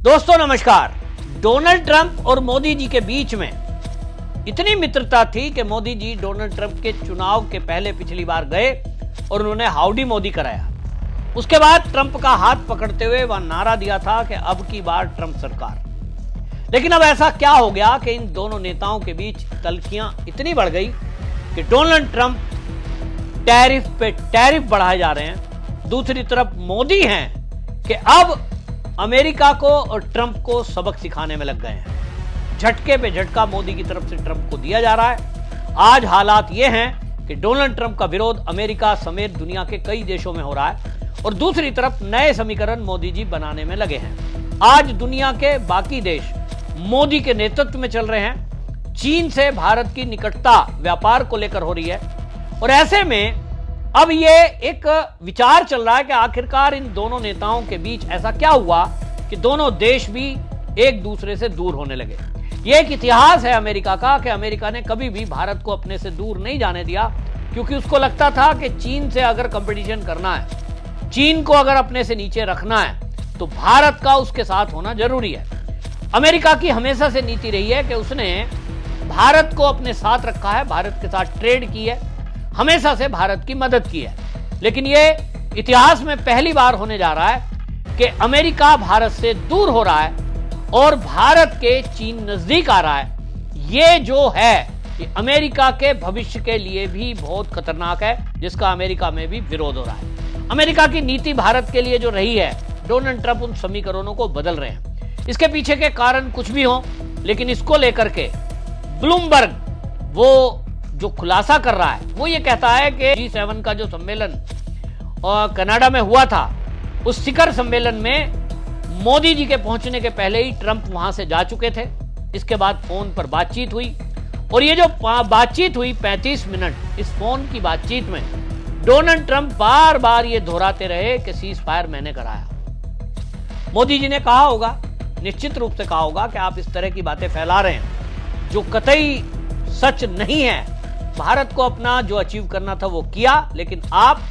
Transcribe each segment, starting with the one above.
दोस्तों नमस्कार। Donald Trump और मोदी जी के बीच में इतनी मित्रता थी कि मोदी जी डोनाल्ड ट्रंप के चुनाव के पहले पिछली बार गए और उन्होंने हाउडी मोदी कराया। उसके बाद ट्रंप का हाथ पकड़ते हुए वह नारा दिया था कि अब की बार ट्रंप सरकार। लेकिन अब ऐसा क्या हो गया कि इन दोनों नेताओं के बीच तल्खियां इतनी बढ़ गई कि डोनाल्ड ट्रंप टैरिफ पे टैरिफ बढ़ाए जा रहे हैं। दूसरी तरफ मोदी हैं कि अब अमेरिका को और ट्रंप को सबक सिखाने में लग गए हैं। झटके पे झटका मोदी की तरफ से ट्रंप को दिया जा रहा है। आज हालात ये हैं कि डोनाल्ड ट्रंप का विरोध अमेरिका समेत दुनिया के कई देशों में हो रहा है और दूसरी तरफ नए समीकरण मोदी जी बनाने में लगे हैं। आज दुनिया के बाकी देश मोदी के नेतृत्व में चल रहे हैं। चीन से भारत की निकटता व्यापार को लेकर हो रही है और ऐसे में अब ये एक विचार चल रहा है कि आखिरकार इन दोनों नेताओं के बीच ऐसा क्या हुआ कि दोनों देश भी एक दूसरे से दूर होने लगे। ये एक इतिहास है अमेरिका का कि अमेरिका ने कभी भी भारत को अपने से दूर नहीं जाने दिया, क्योंकि उसको लगता था कि चीन से अगर कंपटीशन करना है, चीन को अगर अपने से नीचे रखना है तो भारत का उसके साथ होना जरूरी है। अमेरिका की हमेशा से नीति रही है कि उसने भारत को अपने साथ रखा है, भारत के साथ ट्रेड की है, हमेशा से भारत की मदद की है। लेकिन यह इतिहास में पहली बार होने जा रहा है कि अमेरिका भारत से दूर हो रहा है और भारत के चीन नजदीक आ रहा है। यह जो है ये अमेरिका के भविष्य के लिए भी बहुत खतरनाक है, जिसका अमेरिका में भी विरोध हो रहा है। अमेरिका की नीति भारत के लिए जो रही है, डोनाल्ड ट्रंप उन समीकरणों को बदल रहे हैं। इसके पीछे के कारण कुछ भी हो, लेकिन इसको लेकर के ब्लूमबर्ग वो जो खुलासा कर रहा है वो ये कहता है कि G7 का जो सम्मेलन कनाडा में हुआ था, उस शिखर सम्मेलन में मोदी जी के पहुंचने के पहले ही ट्रंप वहां से जा चुके थे। इसके बाद फोन पर बातचीत हुई और ये जो बातचीत हुई 35 मिनट, इस फोन की बातचीत में डोनाल्ड ट्रंप बार बार ये दोहराते रहे कि सीज फायर मैंने कराया। मोदी जी ने कहा होगा, निश्चित रूप से कहा होगा कि आप इस तरह की बातें फैला रहे हैं जो कतई सच नहीं है। भारत को अपना जो अचीव करना था वो किया, लेकिन आप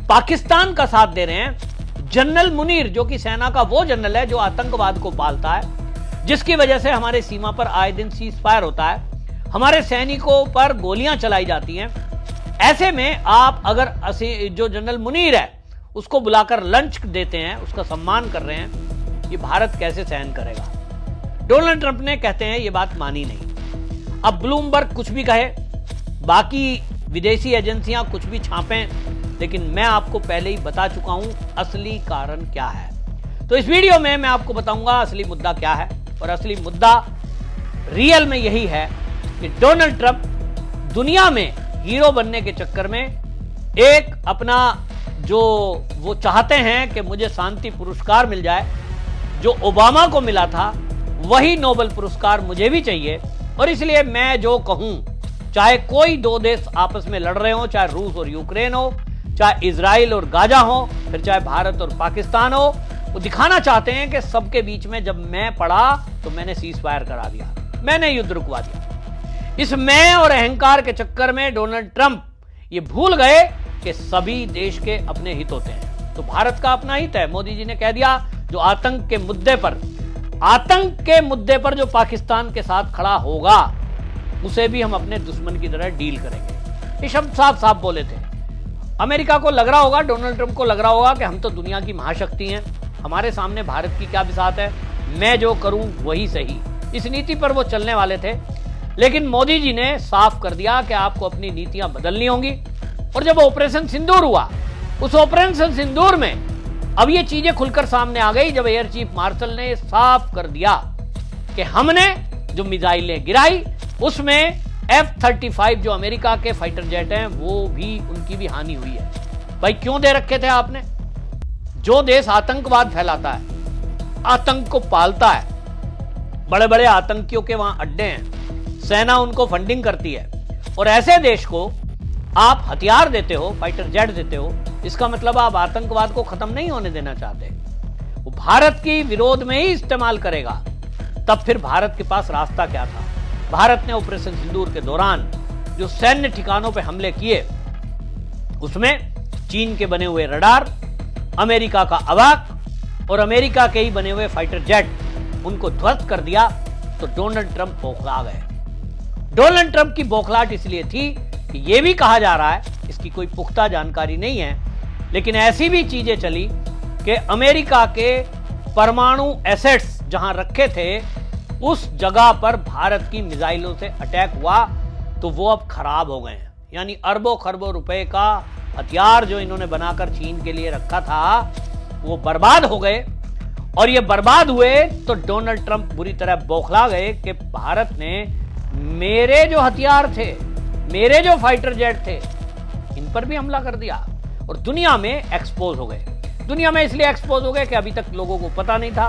पाकिस्तान का साथ दे रहे हैं। जनरल मुनीर जो कि सेना का वो जनरल है जो आतंकवाद को पालता है, जिसकी वजह से हमारे सीमा पर आए दिन सीज फायर होता है, हमारे सैनिकों पर गोलियां चलाई जाती हैं। ऐसे में आप अगर जो जनरल मुनीर है उसको बुलाकर लंच देते हैं, उसका सम्मान कर रहे हैं, ये भारत कैसे सहन करेगा। डोनाल्ड ट्रंप ने कहते हैं ये बात मानी नहीं। अब ब्लूमबर्ग कुछ भी कहे, बाकी विदेशी एजेंसियां कुछ भी छापें, लेकिन मैं आपको पहले ही बता चुका हूं असली कारण क्या है। तो इस वीडियो में मैं आपको बताऊंगा असली मुद्दा क्या है। और असली मुद्दा रियल में यही है कि डोनाल्ड ट्रंप दुनिया में हीरो बनने के चक्कर में एक अपना जो वो चाहते हैं कि मुझे शांति पुरस्कार मिल जाए, जो ओबामा को मिला था वही नोबेल पुरस्कार मुझे भी चाहिए। और इसलिए मैं जो कहूं, चाहे कोई दो देश आपस में लड़ रहे हो, चाहे रूस और यूक्रेन हो, चाहे इजराइल और गाजा हो, फिर चाहे भारत और पाकिस्तान हो, वो दिखाना चाहते हैं कि सबके बीच में जब मैं पड़ा तो मैंने सीज फायर करा दिया, मैंने युद्ध रुकवा दिया। इस मैं और अहंकार के चक्कर में डोनाल्ड ट्रंप ये भूल गए कि सभी देश के अपने हित होते हैं। तो भारत का अपना हित है। मोदी जी ने कह दिया जो आतंक के मुद्दे पर जो पाकिस्तान के साथ खड़ा होगा उसे भी हम अपने दुश्मन की तरह डील करेंगे। ये शब्द साफ साफ बोले थे। अमेरिका को लग रहा होगा, डोनाल्ड ट्रंप को लग रहा होगा कि हम तो दुनिया की महाशक्ति हैं, हमारे सामने भारत की क्या बिसात है, मैं जो करूं वही सही। इस नीति पर वो चलने वाले थे। लेकिन मोदी जी ने साफ कर दिया कि आपको अपनी नीतियां बदलनी होंगी। और जब ऑपरेशन सिंदूर हुआ, उस ऑपरेशन सिंदूर में अब ये चीजें खुलकर सामने आ गई, जब एयर चीफ मार्शल ने साफ कर दिया कि हमने जो मिसाइलें गिराई उसमें F-35 जो अमेरिका के फाइटर जेट हैं वो भी, उनकी भी हानि हुई है। भाई क्यों दे रखे थे आपने? जो देश आतंकवाद फैलाता है, आतंक को पालता है, बड़े बड़े आतंकियों के वहां अड्डे हैं, सेना उनको फंडिंग करती है, और ऐसे देश को आप हथियार देते हो, फाइटर जेट देते हो, इसका मतलब आप आतंकवाद को खत्म नहीं होने देना चाहते। वो भारत की विरोध में ही इस्तेमाल करेगा। तब फिर भारत के पास रास्ता क्या था? भारत ने ऑपरेशन सिंदूर के दौरान जो सैन्य ठिकानों पर हमले किए, उसमें चीन के बने हुए रडार, अमेरिका का अवाक और अमेरिका के ही बने हुए फाइटर जेट उनको ध्वस्त कर दिया तो डोनाल्ड ट्रंप बौखला गए। डोनाल्ड ट्रंप की बौखलाहट इसलिए थी कि यह भी कहा जा रहा है, इसकी कोई पुख्ता जानकारी नहीं है, लेकिन ऐसी भी चीजें चली कि अमेरिका के परमाणु एसेट्स जहां रखे थे उस जगह पर भारत की मिसाइलों से अटैक हुआ तो वो अब खराब हो गए हैं। यानी अरबों खरबों रुपए का हथियार जो इन्होंने बनाकर चीन के लिए रखा था वो बर्बाद हो गए। और ये बर्बाद हुए तो डोनाल्ड ट्रंप बुरी तरह बौखला गए कि भारत ने मेरे जो हथियार थे, मेरे जो फाइटर जेट थे, इन पर भी हमला कर दिया और दुनिया में एक्सपोज हो गए। दुनिया में इसलिए एक्सपोज हो गए कि अभी तक लोगों को पता नहीं था,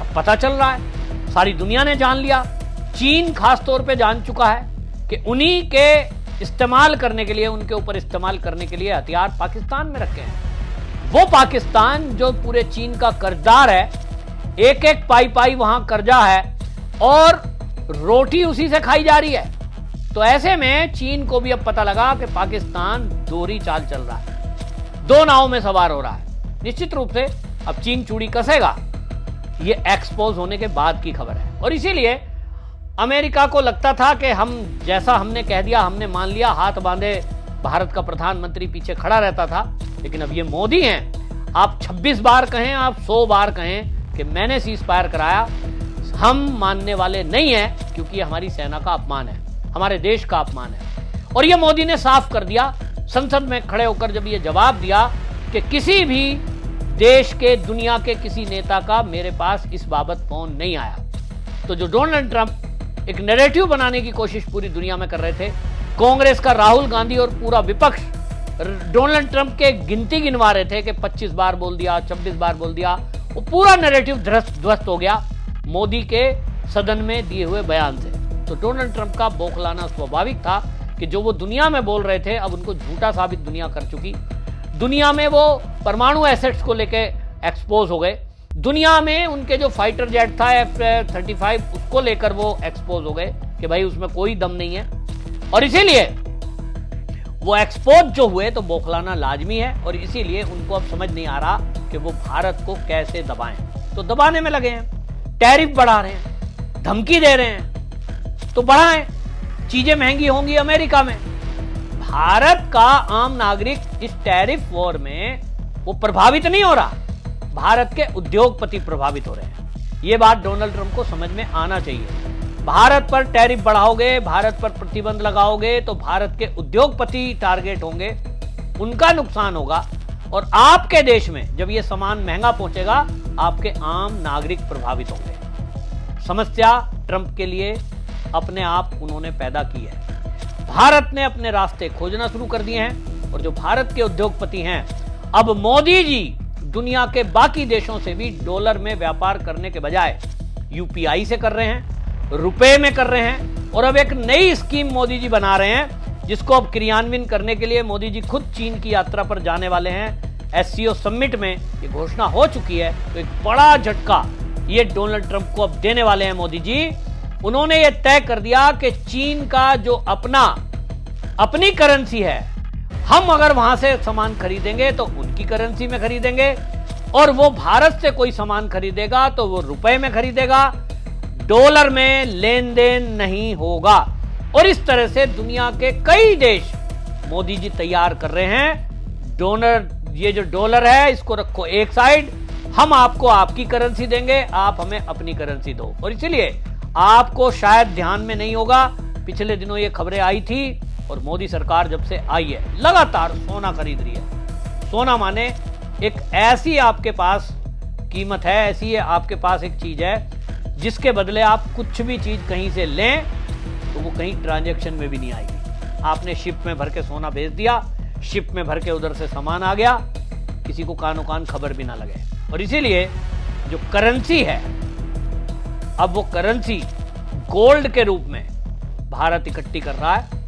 अब पता चल रहा है, सारी दुनिया ने जान लिया। चीन खास तौर पे जान चुका है कि उन्हीं के इस्तेमाल करने के लिए, उनके ऊपर इस्तेमाल करने के लिए हथियार पाकिस्तान में रखे हैं। वो पाकिस्तान जो पूरे चीन का कर्जदार है, एक एक पाई पाई वहां कर्जा है और रोटी उसी से खाई जा रही है। तो ऐसे में चीन को भी अब पता लगा कि पाकिस्तान दोहरी चाल चल रहा है, दो नाव में सवार हो रहा है। निश्चित रूप से अब चीन चूड़ी कसेगा, ये एक्सपोज होने के बाद की खबर है। और इसीलिए अमेरिका को लगता था कि हम जैसा हमने कह दिया, हमने मान लिया, हाथ बांधे भारत का प्रधानमंत्री पीछे खड़ा रहता था। लेकिन अब ये मोदी हैं, आप 26 बार कहें, आप 100 बार कहें कि मैंने सीज फायर कराया, हम मानने वाले नहीं हैं, क्योंकि ये हमारी सेना का अपमान है, हमारे देश का अपमान है। और ये मोदी ने साफ कर दिया संसद में खड़े होकर, जब ये जवाब दिया कि किसी भी देश के, दुनिया के किसी नेता का मेरे पास इस बाबत फोन नहीं आया। तो जो डोनाल्ड ट्रंप एक नैरेटिव बनाने की कोशिश पूरी दुनिया में कर रहे थे, कांग्रेस का राहुल गांधी और पूरा विपक्ष डोनाल्ड ट्रंप के गिनती गिनवा रहे थे कि 25 बार बोल दिया, 26 बार बोल दिया, वो पूरा नैरेटिव ध्वस्त हो गया मोदी के सदन में दिए हुए बयान से। तो डोनाल्ड ट्रंप का बौखलाना स्वाभाविक था कि जो वो दुनिया में बोल रहे थे अब उनको झूठा साबित दुनिया कर चुकी। दुनिया में वो परमाणु एसेट्स को लेके एक्सपोज हो गए, दुनिया में उनके जो फाइटर जेट था F-35 उसको लेकर वो एक्सपोज हो गए कि भाई उसमें कोई दम नहीं है। और इसीलिए वो एक्सपोज जो हुए तो बौखलाना लाजमी है। और इसीलिए उनको अब समझ नहीं आ रहा कि वो भारत को कैसे दबाएं। तो दबाने में लगे हैं, टैरिफ बढ़ा रहे हैं, धमकी दे रहे हैं, तो बढ़ाएं, चीजें महंगी होंगी अमेरिका में। भारत का आम नागरिक इस टैरिफ वॉर में वो प्रभावित नहीं हो रहा, भारत के उद्योगपति प्रभावित हो रहे हैं। यह बात डोनाल्ड ट्रंप को समझ में आना चाहिए। भारत पर टैरिफ बढ़ाओगे, भारत पर प्रतिबंध लगाओगे तो भारत के उद्योगपति टारगेट होंगे, उनका नुकसान होगा। और आपके देश में जब यह सामान महंगा पहुंचेगा, आपके आम नागरिक प्रभावित होंगे। समस्या ट्रंप के लिए अपने आप उन्होंने पैदा की है। भारत ने अपने रास्ते खोजना शुरू कर दिए हैं और जो भारत के उद्योगपति हैं, अब मोदी जी दुनिया के बाकी देशों से भी डॉलर में व्यापार करने के बजाय यूपीआई से कर रहे हैं, रुपए में कर रहे हैं। और अब एक नई स्कीम मोदी जी बना रहे हैं जिसको अब क्रियान्वयन करने के लिए मोदी जी खुद चीन की यात्रा पर जाने वाले हैं। एससीओ समिट में ये घोषणा हो चुकी है। तो एक बड़ा झटका ये डोनाल्ड ट्रंप को अब देने वाले हैं मोदी जी। उन्होंने ये तय कर दिया कि चीन का जो अपनी करेंसी है, हम अगर वहां से सामान खरीदेंगे तो उनकी करेंसी में खरीदेंगे, और वो भारत से कोई सामान खरीदेगा तो वो रुपए में खरीदेगा, डॉलर में लेन देन नहीं होगा। और इस तरह से दुनिया के कई देश मोदी जी तैयार कर रहे हैं। ये जो डॉलर है इसको रखो एक साइड, हम आपको आपकी करेंसी देंगे, आप हमें अपनी करेंसी दो। और इसीलिए आपको शायद ध्यान में नहीं होगा, पिछले दिनों ये खबरें आई थी और मोदी सरकार जब से आई है लगातार सोना खरीद रही है। सोना माने एक ऐसी आपके पास कीमत है, ऐसी है आपके पास एक चीज है जिसके बदले आप कुछ भी चीज कहीं से लें तो वो कहीं ट्रांजैक्शन में भी नहीं आएगी। आपने शिप में भर के सोना भेज दिया, शिप में भर के उधर से सामान आ गया, किसी को कानो कान खबर भी ना लगे। और इसीलिए जो करेंसी है, अब वो करेंसी गोल्ड के रूप में भारत इकट्ठी कर रहा है।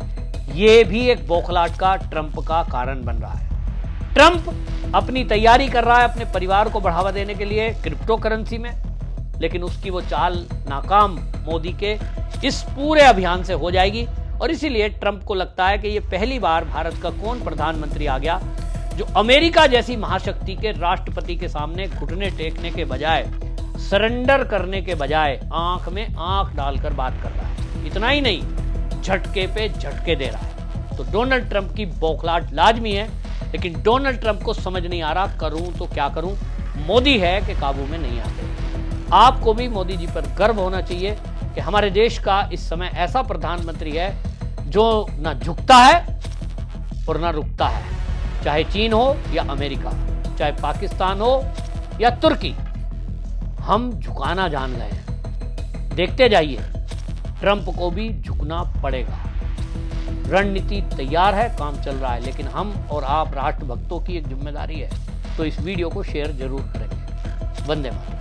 ये भी एक बौखलाहट का ट्रंप का कारण बन रहा है। ट्रंप अपनी तैयारी कर रहा है अपने परिवार को बढ़ावा देने के लिए क्रिप्टो करेंसी में, लेकिन उसकी वो चाल नाकाम मोदी के इस पूरे अभियान से हो जाएगी। और इसीलिए ट्रंप को लगता है कि ये पहली बार भारत का कौन प्रधानमंत्री आ गया जो अमेरिका जैसी महाशक्ति के राष्ट्रपति के सामने घुटने टेकने के बजाय सरेंडर करने के बजाय आंख में आंख डालकर बात कर रहा है। इतना ही नहीं, झटके पे झटके दे रहा है। तो डोनाल्ड ट्रंप की बौखलाहट लाजमी है, लेकिन डोनाल्ड ट्रंप को समझ नहीं आ रहा करूं तो क्या करूं। मोदी है कि काबू में नहीं आते। आपको भी मोदी जी पर गर्व होना चाहिए कि हमारे देश का इस समय ऐसा प्रधानमंत्री है जो ना झुकता है और ना रुकता है। चाहे चीन हो या अमेरिका, चाहे पाकिस्तान हो या तुर्की, हम झुकाना जान गए हैं। देखते जाइए, ट्रंप को भी झुकना पड़ेगा। रणनीति तैयार है, काम चल रहा है, लेकिन हम और आप राष्ट्रभक्तों की एक जिम्मेदारी है। तो इस वीडियो को शेयर जरूर करेंगे। वंदे मातरम।